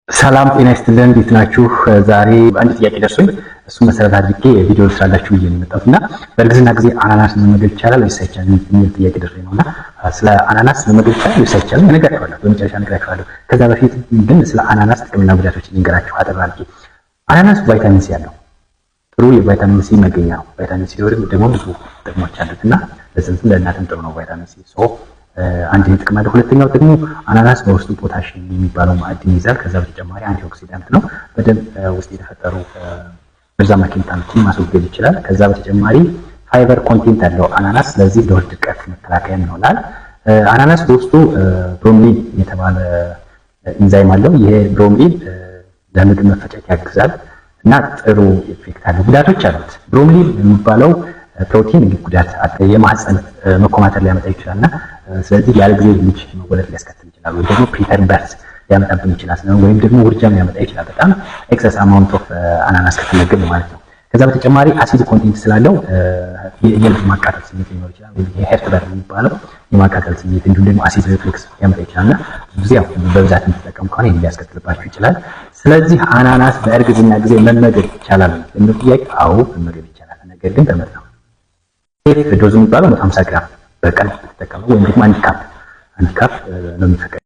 ሰላም ጤና ይስጥልን እንዴት ናችሁ? ዛሬ አንድ ጥያቄ ደርሶኝ እሱ መሰረት አድርጌ ቪዲዮ ልስራላችሁ ብዬ ነው የመጣሁትና በእርግዝና ጊዜ አናናስ መመገብ ይቻላል ወይስ አይቻልም የሚል ጥያቄ ደርሶኝ ነውና ስለ አናናስ መመገብ ይቻላል ወይስ አይቻልም እነግራችኋለሁ። በመጨረሻ እነግራችኋለሁ። ከዛ በፊት ግን ስለ አናናስ ጥቅምና ጉዳቶች ልንገራችሁ አጠር አድርጌ። አናናስ ቫይታሚን ሲ ያለው ጥሩ የቫይታሚን ሲ መገኛ ነው። ቫይታሚን ሲ ደግሞ ብዙ ጥቅሞች አሉትና ለጽንስም ለእናትም ጥሩ ነው ቫይታሚን ሲ። አንድ ጥቅም አለ። ሁለተኛው ደግሞ አናናስ በውስጡ ፖታሺየም የሚባለው ማዕድን ይዛል። ከዛ በተጨማሪ አንቲኦክሲዳንት ነው። በደም ውስጥ የተፈጠሩ መርዛማ ኬሚካሎችን ማስወገድ ይችላል። ከዛ በተጨማሪ ፋይበር ኮንቴንት አለው አናናስ፣ ስለዚህ ለሆድ ድርቀት መከላከያ ይሆናል። አናናስ በውስጡ ብሮሚሊን የተባለ ኢንዛይም አለው። ይሄ ብሮሚሊን ለምግብ መፈጨት ያግዛል እና ጥሩ ኢፌክት አለው። ጉዳቶች አሉት። ብሮሚሊን የሚባለው ፕሮቲን ጉዳት የማህፀን መኮማተር ሊያመጣ ይችላልና ስለዚህ ያለ ጊዜ ልጅ መወለድ ሊያስከትል ይችላል፣ ወይም ደግሞ ፕሪተርም በርዝ ሊያመጣብን ይችላል፣ ወይም ደግሞ ውርጃም ሊያመጣ ይችላል። በጣም ኤክሰስ አማውንት ኦፍ አናናስ ከተመገብን ማለት ነው። ከዛ በተጨማሪ አሲድ ኮንቴንት ስላለው የልብ ማቃጠል ስሜት ሊኖር ይችላል፣ ወይ የሄርት በር የሚባለው የማቃጠል ስሜት እንዲሁም ደግሞ አሲድ ሪፍሌክስ ሊያመጣ ይችላልና ብዙ ያው በብዛት የምትጠቀሙ ከሆነ ይሄን ሊያስከትልባችሁ ይችላል። ስለዚህ አናናስ በእርግዝና ጊዜ መመገብ ይቻላል የሚለው ጥያቄ፣ አዎ መመገብ ይቻላል፣ ነገር ግን በመጠኑ ዶዝ የሚባለው 150 ግራም በቀን ተጠቀሙ፣ ወይም ደግሞ አንድ ካፕ ነው የሚፈቀደው።